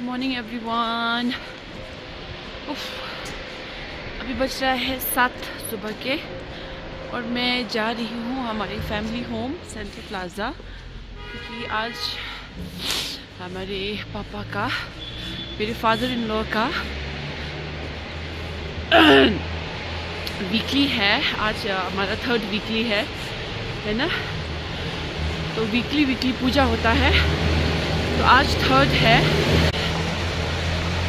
Morning everyone. अभी बज रहा है 7 सुबह के और मैं जा रही हूँ हमारे फैमिली होम सेंट्रल प्लाज़ा, क्योंकि आज हमारे पापा का, मेरे फादर इन लॉ का वीकली है। आज हमारा 3rd वीकली है ना। तो वीकली पूजा होता है, तो आज 3rd है,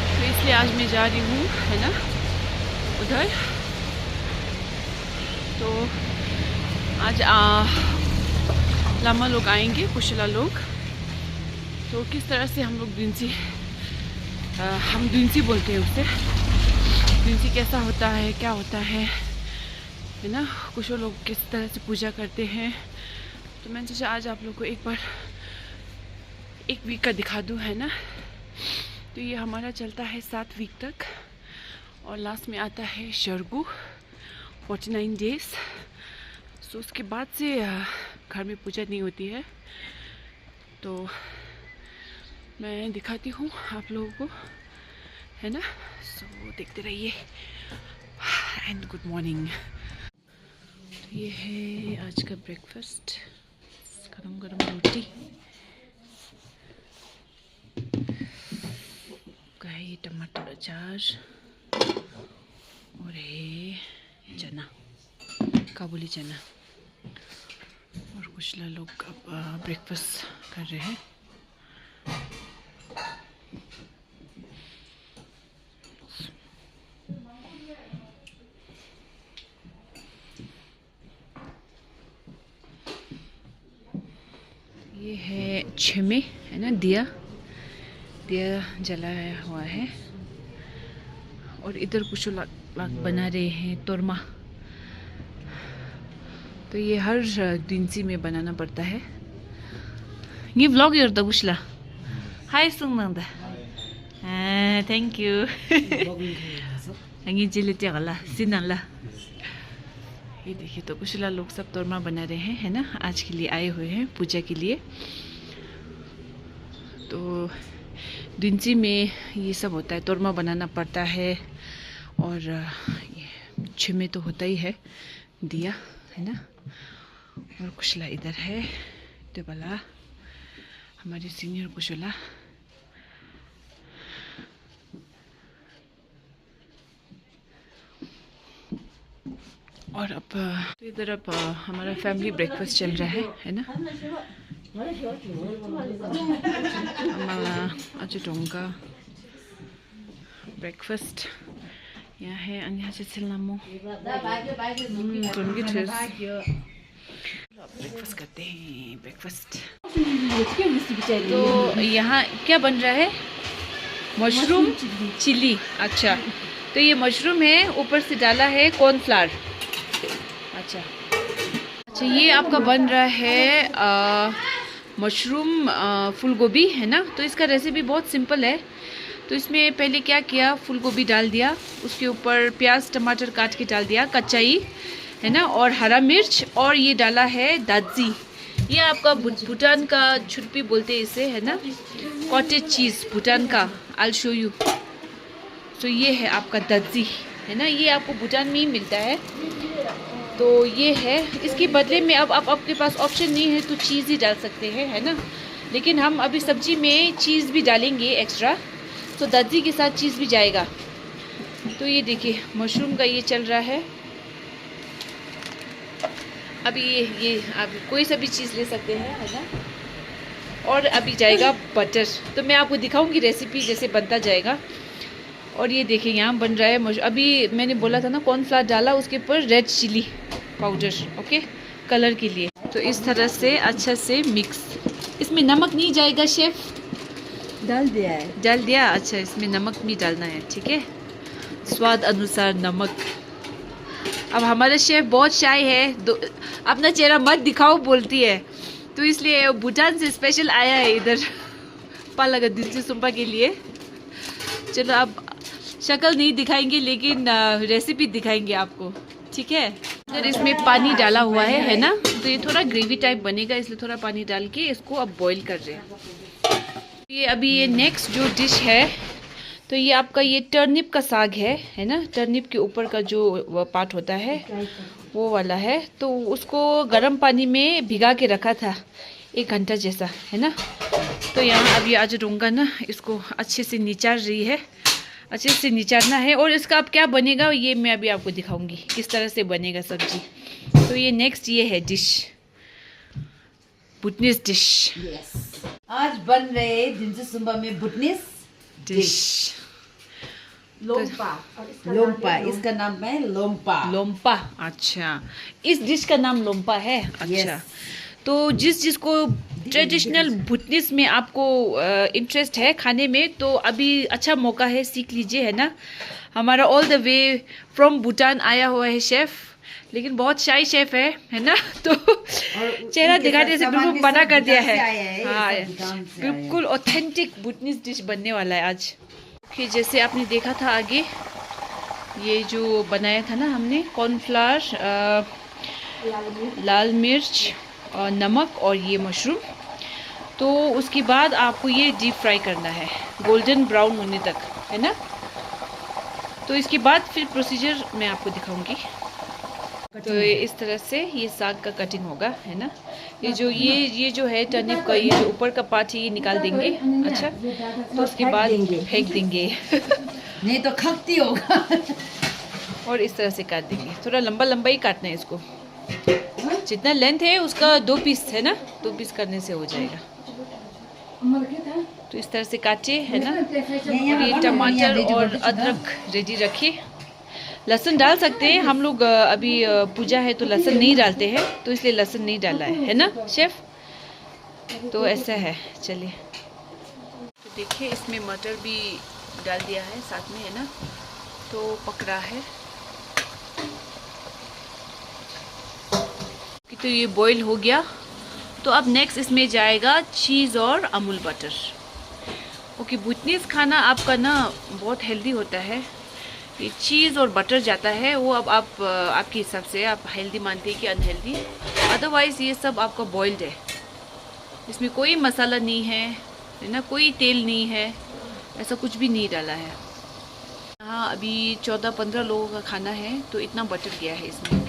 तो इसलिए आज मैं जा रही हूँ, है ना, उधर। तो आज लामा लोग आएंगे, कुशला लोग। तो किस तरह से हम लोग हम द्विंसी बोलते हैं उसे। द्विंसी कैसा होता है, क्या होता है ना, कुशल लोग किस तरह से पूजा करते हैं। तो मैंने सोचा आज आप लोग को एक बार 1 वीक का दिखा दूँ, है ना। तो ये हमारा चलता है 7 वीक तक, और लास्ट में आता है शरगू 49 डेज। सो उसके बाद से घर में पूजा नहीं होती है। तो मैं दिखाती हूँ आप लोगों को, है ना। सो देखते रहिए एंड गुड मॉर्निंग। तो ये है आज का ब्रेकफास्ट, गरम गरम रोटी का है, ये टमाटर अचार, और है चना, काबुली चना। और कुछ लोग अब ब्रेकफास्ट कर रहे हैं। ये है छिमे, है ना, दिया जलाया हुआ है। और इधर कुछ लोग बना रहे हैं तोरमा। तो ये हर दिनसी में बनाना पड़ता है। ये व्लॉग योर दगुशला हाय सुंगनंदा, थैंक यू। ये जिलेटे गला सिनला। ये देखिए, तो कुशला लोग सब तोरमा बना रहे हैं, है ना। आज के लिए आए हुए हैं पूजा के लिए। तो दिनसी में ये सब होता है, तोरमा बनाना पड़ता है। और ये छिमे तो होता ही है, दिया, है ना। और कुशला इधर है, तो भला हमारे सीनियर कुशला। और अब तो इधर अब हमारा फैमिली ब्रेकफास्ट चल रहा है ना। हमारा आज टोंगा ब्रेकफास्ट यहाँ है। अन्य से सिलनामो ब्रेकफास्ट करते हैं, ब्रेकफास्ट। तो यहाँ क्या बन रहा है, मशरूम चिली। अच्छा, तो ये मशरूम है, ऊपर से डाला है कॉर्नफ्लावर। अच्छा, ये आपका बन रहा है मशरूम फूल गोभी, है ना। तो इसका रेसिपी बहुत सिंपल है। तो इसमें पहले क्या किया, फूल गोभी डाल दिया, उसके ऊपर प्याज टमाटर काट के डाल दिया, कच्चा ही, है ना, और हरा मिर्च, और ये डाला है दादजी। ये आपका भूटान का छुरपी बोलते हैं इसे, है ना, कॉटेज चीज़ भूटान का। I show you. तो ये है आपका दादजी, है ना, ये आपको भूटान में ही मिलता है। तो ये है, इसके बदले में अब आपके पास ऑप्शन नहीं है तो चीज़ ही डाल सकते हैं, है ना। लेकिन हम अभी सब्जी में चीज़ भी डालेंगे एक्स्ट्रा, तो दादी के साथ चीज़ भी जाएगा। तो ये देखिए, मशरूम का ये चल रहा है अभी। ये आप कोई सा भी चीज़ ले सकते हैं, है ना। और अभी जाएगा बटर, तो मैं आपको दिखाऊंगी रेसिपी जैसे बनता जाएगा। और ये देखिए, यहाँ बन रहा है अभी मैंने बोला था ना, कॉर्नफ्लावर डाला, उसके ऊपर red chilli powder, okay, colour के लिए। तो इस तरह से अच्छा से मिक्स। इसमें नमक नहीं जाएगा शेफ? डाल दिया है। डाल दिया। अच्छा, इसमें नमक भी डालना है, ठीक है, स्वाद अनुसार नमक। अब हमारा शेफ बहुत शाय है, अपना चेहरा मत दिखाओ बोलती है, तो इसलिए भूटान से स्पेशल आया है इधर पालागा दिल्ची सुम्पा के लिए। चलो, अब शक्ल नहीं दिखाएंगे, लेकिन रेसिपी दिखाएंगे आपको, ठीक है। अगर इसमें पानी डाला हुआ है ना, तो ये थोड़ा ग्रेवी टाइप बनेगा, इसलिए थोड़ा पानी डाल के इसको अब बॉईल कर रहे हैं। ये अभी ये नेक्स्ट जो डिश है, तो ये आपका ये टर्निप का साग है ना। टर्निप के ऊपर का जो पार्ट होता है वो वाला है। तो उसको गर्म पानी में भिगा के रखा था 1 घंटा जैसा, है ना। तो यहाँ अभी आज रूंगा ना इसको अच्छे से निचार रही है, अच्छे से निचारना है। और इसका अब क्या बनेगा ये मैं अभी आपको दिखाऊंगी किस तरह से बनेगा सब्जी। तो ये नेक्स्ट ये है डिश, भुटनीस डिश। आज बन रहे जिनसे सुबह में भुटनीस डिश लोम्पा। लोम्पा इसका नाम है लोम्पा। लोम्पा, अच्छा इस डिश का नाम लोम्पा है। अच्छा तो जिस को ट्रेडिशनल भुटनीस में आपको इंटरेस्ट है खाने में, तो अभी अच्छा मौका है, सीख लीजिए, है ना। हमारा all the way from Bhutan आया हुआ है शेफ़, लेकिन बहुत शाई शेफ़ है ना। तो चेहरा दिखाने से बिल्कुल मना कर दिया है। हाँ बिल्कुल ऑथेंटिक भुटनीस डिश बनने वाला है आज। कि जैसे आपने देखा था आगे ये जो बनाया था ना हमने, कॉर्नफ्लावर, लाल मिर्च और नमक और ये मशरूम। तो उसके बाद आपको ये डीप फ्राई करना है गोल्डन ब्राउन होने तक, है ना। तो इसके बाद फिर प्रोसीजर मैं आपको दिखाऊंगी। तो इस तरह से ये साग का कटिंग होगा, है ना। ये जो है टर्निप का ये जो ऊपर का पार्ट है ये निकाल देंगे। अच्छा तो उसके बाद फेंक देंगे नहीं तो खकती होगा। और इस तरह से काट देंगे, थोड़ा लंबा लंबा ही काटना है इसको। जितना लेंथ है उसका 2 पीस, है ना, 2 पीस करने से हो जाएगा। तो इस तरह से काटे, है ना। और ये टमाटर और अदरक रेडी रखिए। लहसुन डाल सकते हैं हम लोग, अभी पूजा है तो लहसुन नहीं डालते हैं, तो इसलिए लहसुन नहीं डाला है ना शेफ। तो ऐसा है, चलिए। तो देखिए इसमें मटर भी डाल दिया है साथ में, है ना। तो पक रहा है कि तो ये बॉईल हो गया। तो अब नेक्स्ट इसमें जाएगा चीज़ और अमूल बटर। ओके, भुटनीस खाना आपका ना बहुत हेल्दी होता है। ये चीज़ और बटर जाता है, वो अब आप आपके हिसाब से आप हेल्दी मानते हैं कि अनहेल्दी। अदरवाइज़ ये सब आपका बॉइल्ड है, इसमें कोई मसाला नहीं है ना, कोई तेल नहीं है, ऐसा कुछ भी नहीं डाला है। हाँ अभी 14-15 लोगों का खाना है, तो इतना बटर गया है इसमें।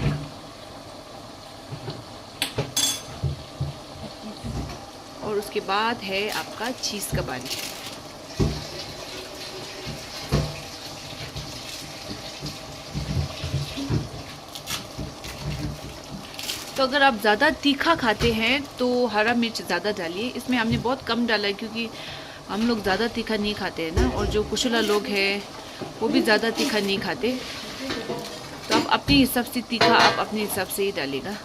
और उसके बाद है आपका चीज़ का बारी। तो अगर आप ज़्यादा तीखा खाते हैं तो हरा मिर्च ज़्यादा डालिए। इसमें हमने बहुत कम डाला है क्योंकि हम लोग ज़्यादा तीखा नहीं खाते हैं ना, और जो कुशला लोग हैं वो भी ज़्यादा तीखा नहीं खाते। तो आप अपने हिसाब से तीखा आप अपने हिसाब से ही डालेगा।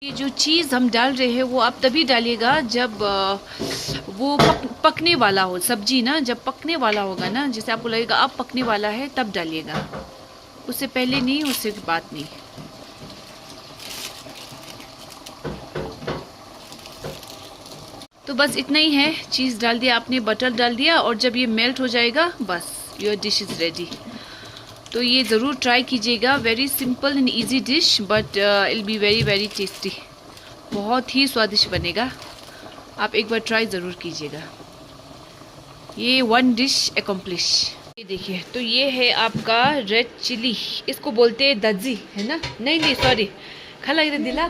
ये जो चीज़ हम डाल रहे हैं वो आप तभी डालिएगा जब वो पकने वाला हो। सब्जी ना जब पकने वाला होगा ना, जैसे आपको लगेगा अब पकने वाला है तब डालिएगा, उससे पहले नहीं, उससे बाद नहीं। तो बस इतना ही है, चीज़ डाल दिया आपने, बटर डाल दिया, और जब ये मेल्ट हो जाएगा बस योर डिश इज़ रेडी। तो ये ज़रूर ट्राई कीजिएगा। Very simple and easy dish, but it'll be very very tasty. बहुत ही स्वादिष्ट बनेगा, आप एक बार ट्राई ज़रूर कीजिएगा। ये 1 डिश एकम्प्लिश। ये देखिए, तो ये है आपका रेड चिली, इसको बोलते हैं दजी, है ना। नहीं सॉरी, खाला इधर दिला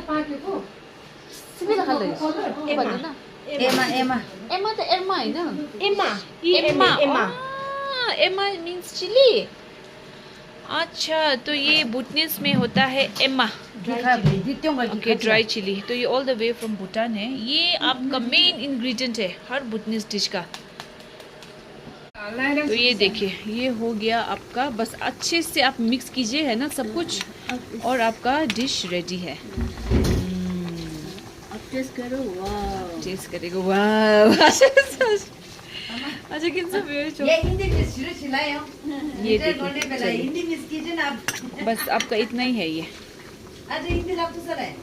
एमा मीन्स चिली। अच्छा, तो ये भूटानिस में होता है एमा, ओके, ड्राई चिली। तो ये all the way from Bhutan है। ये आपका मेन इंग्रेडिएंट है हर भूटानिस डिश का। तो ये देखिए, ये हो गया आपका, बस अच्छे से आप मिक्स कीजिए, है ना, सब कुछ, और आपका डिश रेडी है। टेस्ट करो, वाह, टेस्ट करेगा, वाह। अच्छा किन सब ये हिंदी में शुरू चिल्लाए हो, ये देखिए, हिंदी मिस कीजिए ना आप। बस आपका इतना ही है ये। आज हिंदी लाभ तो सर है,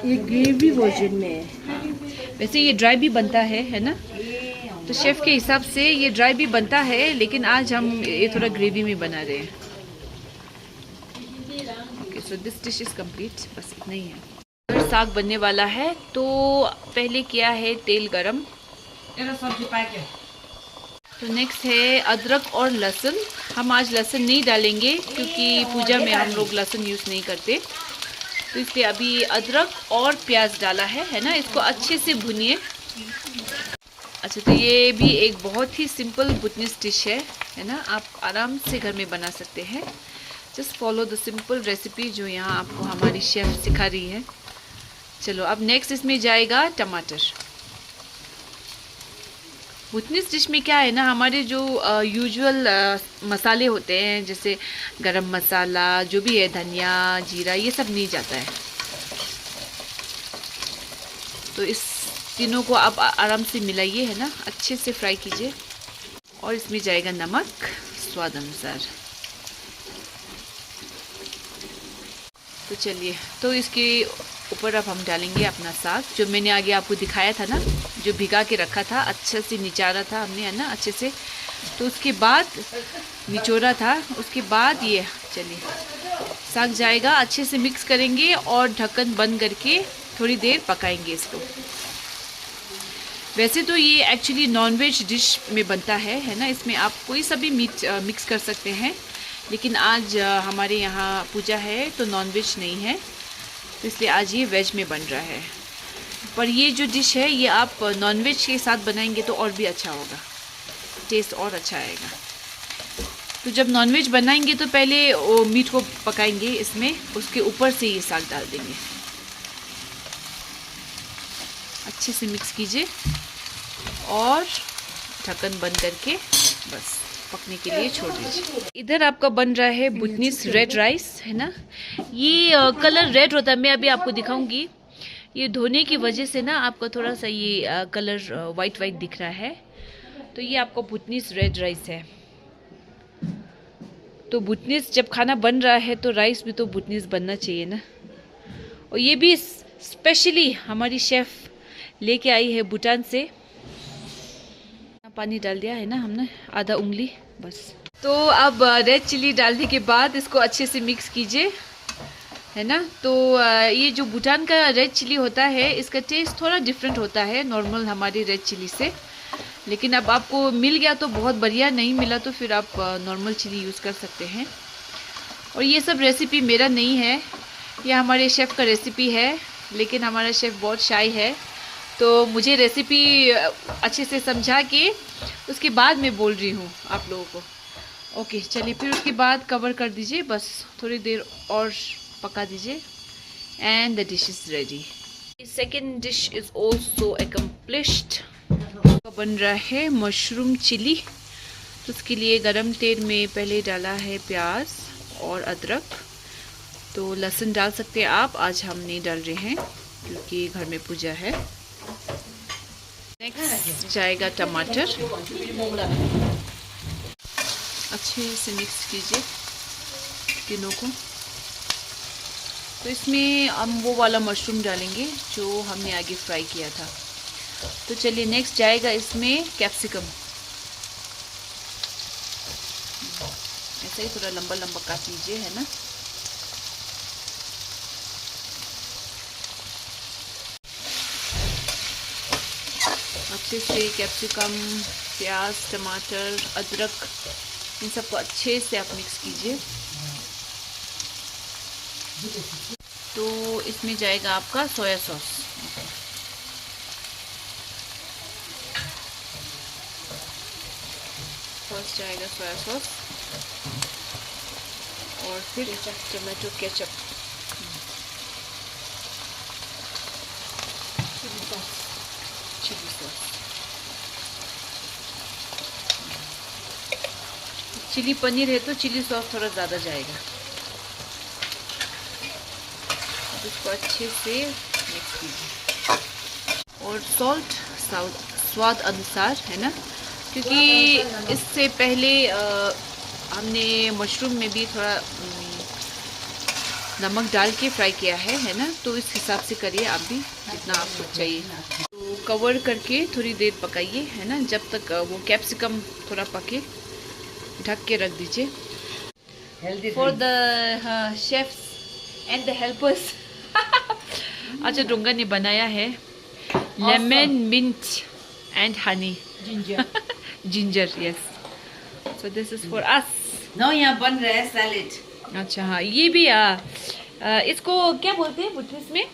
ये ग्रेवी वर्जन में है। वैसे ये ड्राई भी बनता है ना। तो शेफ के हिसाब से ये ड्राई भी बनता है, लेकिन आज हम ये थोड़ा ग्रेवी में बना रहे हैं। Okay, so this dish is complete, बस इतना ही है। साग बनने वाला है। तो पहले किया है तेल गरम। तो नेक्स्ट है अदरक और लहसुन। हम आज लहसुन नहीं डालेंगे क्योंकि पूजा में हम लोग लहसुन यूज़ नहीं करते, तो इसलिए अभी अदरक और प्याज डाला है ना। इसको अच्छे से भुनिए। अच्छा, तो ये भी एक बहुत ही सिंपल बुटनीस डिश है ना। आप आराम से घर में बना सकते हैं। Just follow the simple recipe जो यहाँ आपको हमारी शेफ सिखा रही है। चलो, अब नेक्स्ट इसमें जाएगा टमाटर। बुटनीस डिश में क्या है ना, हमारे जो यूजुअल मसाले होते हैं जैसे गरम मसाला जो भी है, धनिया जीरा, ये सब नहीं जाता है। तो इस तीनों को आप आराम से मिलाइए, है ना, अच्छे से फ्राई कीजिए। और इसमें जाएगा नमक स्वाद अनुसार। तो चलिए, तो इसके ऊपर अब हम डालेंगे अपना साग जो मैंने आगे आपको दिखाया था ना, जो भिगा के रखा था, अच्छे से निचारा था हमने, है ना, अच्छे से। तो उसके बाद निचोड़ा था, उसके बाद ये चलिए साग जाएगा। अच्छे से मिक्स करेंगे और ढक्कन बंद करके थोड़ी देर पकाएंगे इसको। वैसे तो ये एक्चुअली नॉनवेज डिश में बनता है ना। इसमें आप कोई सा भी मीट मिक्स कर सकते हैं, लेकिन आज हमारे यहाँ पूजा है तो नॉनवेज नहीं है, तो इसलिए आज ये वेज में बन रहा है। पर ये जो डिश है ये आप नॉनवेज के साथ बनाएंगे तो और भी अच्छा होगा, टेस्ट और अच्छा आएगा। तो जब नॉनवेज बनाएंगे तो पहले वो मीट को पकाएंगे इसमें, उसके ऊपर से ये साग डाल देंगे। अच्छे से मिक्स कीजिए और ढक्कन बंद करके बस पकने के लिए छोड़ दीजिए। इधर आपका बन रहा है बुटनीस रेड राइस, है ना। ये कलर रेड होता है, मैं अभी आपको दिखाऊंगी। ये धोने की वजह से ना आपको थोड़ा सा ये कलर वाइट वाइट दिख रहा है। तो ये आपका बुटनीस रेड राइस है। तो बुटनीस जब खाना बन रहा है तो राइस भी तो बुटनीस बनना चाहिए ना। और ये भी स्पेशली हमारी शेफ लेके आई है भूटान से। पानी डाल दिया है ना हमने, आधा उंगली बस। तो अब रेड चिली डालने के बाद इसको अच्छे से मिक्स कीजिए, है ना। तो ये जो भूटान का रेड चिली होता है इसका टेस्ट थोड़ा डिफरेंट होता है नॉर्मल हमारी रेड चिली से। लेकिन अब आपको मिल गया तो बहुत बढ़िया, नहीं मिला तो फिर आप नॉर्मल चिली यूज़ कर सकते हैं। और ये सब रेसिपी मेरा नहीं है, ये हमारे शेफ़ का रेसिपी है। लेकिन हमारा शेफ़ बहुत शाय है, तो मुझे रेसिपी अच्छे से समझा के उसके बाद मैं बोल रही हूँ आप लोगों को। ओके, चलिए फिर उसके बाद कवर कर दीजिए, बस थोड़ी देर और पका दीजिए and the dish is ready. Second dish is also accomplished. बन रहा है मशरूम चिली। तो उसके लिए गरम तेल में पहले डाला है प्याज और अदरक। तो लहसुन डाल सकते हैं आप, आज हम नहीं डाल रहे हैं क्योंकि घर में पूजा है। नेक्स्ट जाएगा टमाटर। अच्छे से मिक्स कीजिए तीनों को। तो इसमें हम वो वाला मशरूम डालेंगे जो हमने आगे फ्राई किया था। तो चलिए नेक्स्ट जाएगा इसमें कैप्सिकम। ऐसा ही थोड़ा लंबा लंबा काट लीजिए, है ना। अच्छे से कैप्सिकम, प्याज, टमाटर, अदरक, इन सबको अच्छे से आप मिक्स कीजिए। तो इसमें जाएगा आपका सोया सॉस। फर्स्ट जाएगा सोया सॉस और फिर tomato ketchup, chilli sauce. Chilli paneer है तो चिली सॉस थोड़ा ज़्यादा जाएगा। अब इसको अच्छे से मिक्स कीजिए और सॉल्ट स्वाद अनुसार, है ना, क्योंकि इससे पहले हमने मशरूम में भी थोड़ा नमक डाल के फ्राई किया है ना। तो इस हिसाब से करिए आप भी, जितना आपको चाहिए। तो कवर करके थोड़ी देर पकाइए, है ना, जब तक वो कैप्सिकम थोड़ा पके। ढक के रख दीजिए। For the chefs and the helpers अच्छा डोंगा ने बनाया है lemon mint and honey ginger yes so this is for us no यहाँ बन रहा है सैलेड। अच्छा हाँ ये भी इसको क्या बोलते हैं बुद्धिस्ट में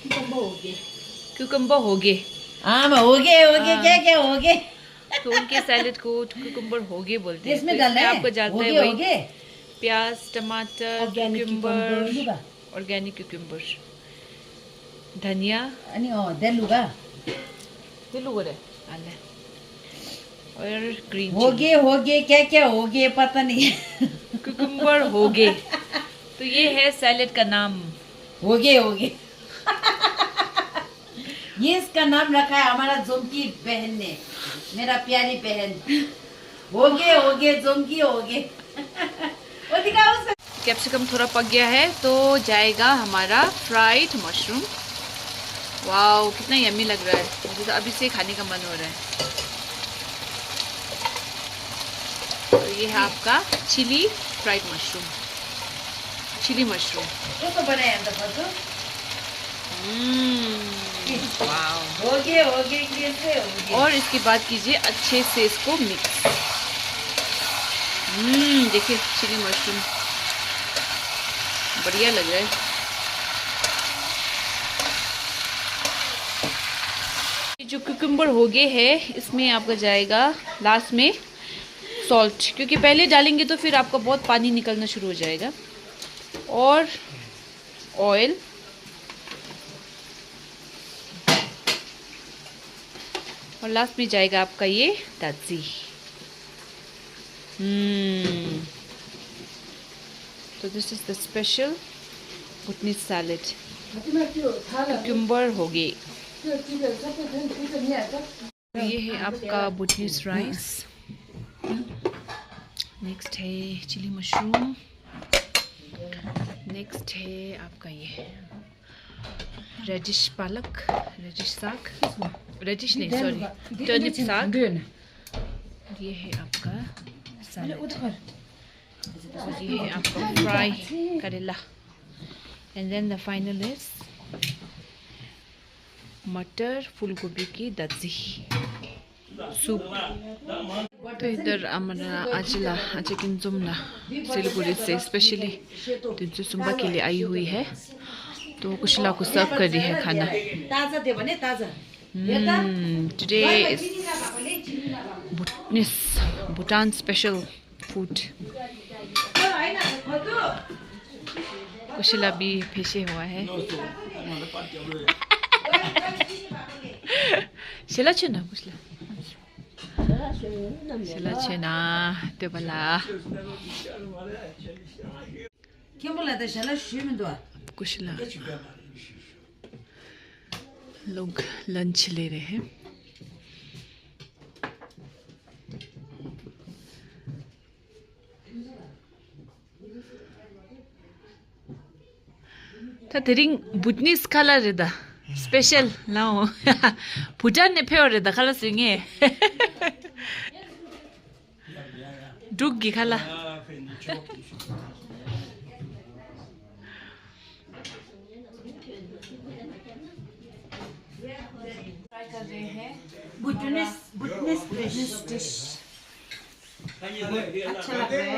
क्यूकम्बर हो गए हाँ हो गए क्या क्या हो गए। तो उनके सैलेड को क्यूकम्बर हो गए बोलते हैं। इसमें डालना है आपको डालता है हो वही गए प्याज टमाटर क्यूकम्बर ऑर्गेनिक क्यूकम्बर धनिया अनि देलुगा और ग्रीन हो गए क्या क्या हो गए पता नहीं। क्यूकम्बर हो गए तो ये है सैलेड का नाम हो गए ये इसका नाम रखा है हमारा जोमकी बहन ने, मेरा प्यारी बहन। हो गए जोमकी हो गए। वो दिखाओ उसका। कैप्सिकम थोड़ा पक गया है तो जाएगा हमारा फ्राइड मशरूम। वाओ कितना यम्मी लग रहा है, मुझे तो अभी से खाने का मन हो रहा है। तो ये है आपका chilli fried mushroom, chilli mushroom. वो तो बनाया था वाओ हो गए कैसे हो गए। और इसके बाद कीजिए अच्छे से इसको मिक्स। देखिए चिली मशरूम बढ़िया लग रहा है। जो कुकुम्बर हो गए है इसमें आपका जाएगा लास्ट में सॉल्ट, क्योंकि पहले डालेंगे तो फिर आपका बहुत पानी निकलना शुरू हो जाएगा। और ऑयल और लास्ट में जाएगा आपका ये दाजी। तो this is the special Bhutanese salad, cucumber हो गए। ये है आपका भुटनीस राइस, नेक्स्ट है चिली मशरूम, नेक्स्ट है आपका ये रेडिश पालक, रेडिश साग, रेडिश नहीं सॉरी टर्निप साग। ये है आपका सैलेड और ये है आपका फ्राई करेला and then the final is मटर फूल गोभी की दजी सूप। तो इधर हमारा आजिला आजिकिन जुमना सिलगुड़ी से स्पेशली दिनसु सुम्बा के लिए आई हुई है, तो कुशला को सर्व कर रही है खाना। ताजा दे बने ताजा। Today is Bhutanese Bhutan special food. कुशला भी फेंसे हुआ है। Sila chena kusla. Sila chena तो बला। क्यों बोला था शाला शुरू में दो कुशला लोग लंच ले रहे हैं। था तेरिंग भुटनीस खाला रेदा स्पेशल लाओ भूटान ने फेवर रेदा खाला सिंगे डुगी खाला। ट्राई कर रहे हैं बुटनेस डिश। अच्छा लग रहा है।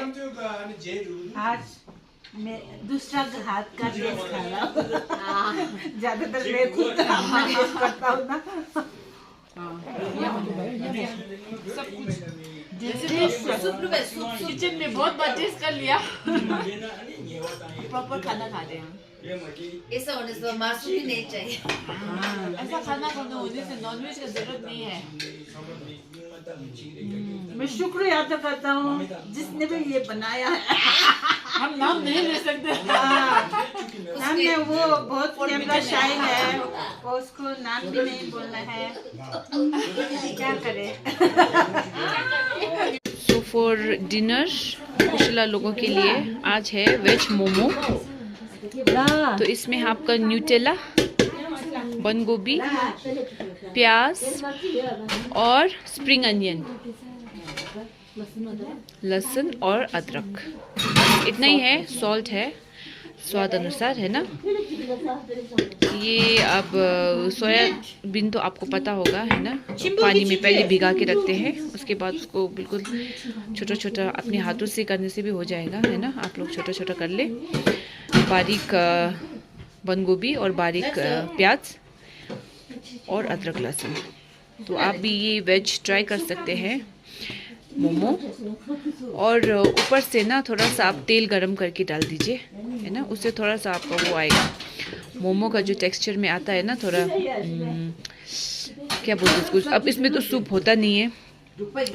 आज मैं दूसरा हाथ का टेस्ट खा रहा हूँ। ज्यादातर मैं खुद का टेस्ट करता हूँ ना। सब कुछ किचन में बहुत बार टेस्ट कर लिया। प्रॉपर खाना खा रहे हैं। ऐसा होने से मासूम ही नहीं चाहिए। ऐसा खाना होने से नॉनवेज का जरूरत नहीं है। मैं शुक्रिया अदा करता हूँ जिसने भी ये बनाया है। हम नाम नहीं ले सकते। हमने वो बहुत कैमरा शाय है, उसको नाम भी नहीं बोलना है, क्या करे। सो फॉर डिनर कुशला लोगों के लिए आज है वेज मोमो। तो इसमें आपका न्यूटेला, बंद गोभी, प्याज और स्प्रिंग अनियन, लहसुन और अदरक, इतना ही है। सॉल्ट है, स्वाद अनुसार, है ना। ये अब सोयाबीन तो आपको पता होगा, है ना, पानी में पहले भिगा के रखते हैं, उसके बाद उसको बिल्कुल छोटा छोटा अपने हाथों से करने से भी हो जाएगा, है ना। आप लोग छोटा छोटा कर ले, बारीक बंद गोभी और बारीक प्याज और अदरक लहसुन। तो आप भी ये वेज ट्राई कर सकते हैं मोमो। और ऊपर से ना थोड़ा सा आप तेल गरम करके डाल दीजिए, है ना, उससे थोड़ा सा आपका वो आएगा, मोमो का जो टेक्सचर में आता है ना, थोड़ा क्या बोलते हैं उसको। अब इसमें तो सूप होता नहीं है,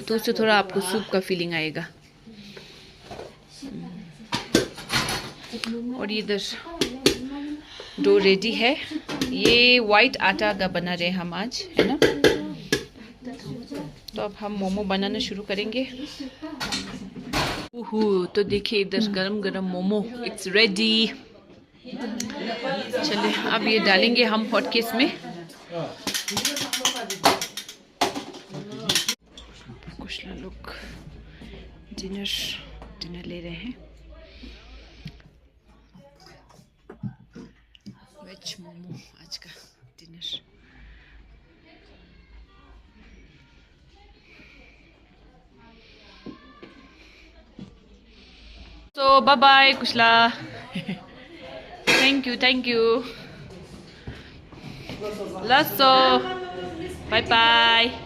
तो उससे थोड़ा आपको सूप का फीलिंग आएगा। और ये इधर डो रेडी है। ये वाइट आटा का बना रहे हम आज, है ना। तो अब हम मोमो बनाना शुरू करेंगे। तो देखिए इधर गरम गरम मोमो, इट्स रेडी। चलिए अब ये डालेंगे हम हॉटकेस में। कुछ लोग डिनर ले रहे हैं, वेज मोमो आज का dinner. So bye bye Kushla. Thank you. Lasso. Bye bye.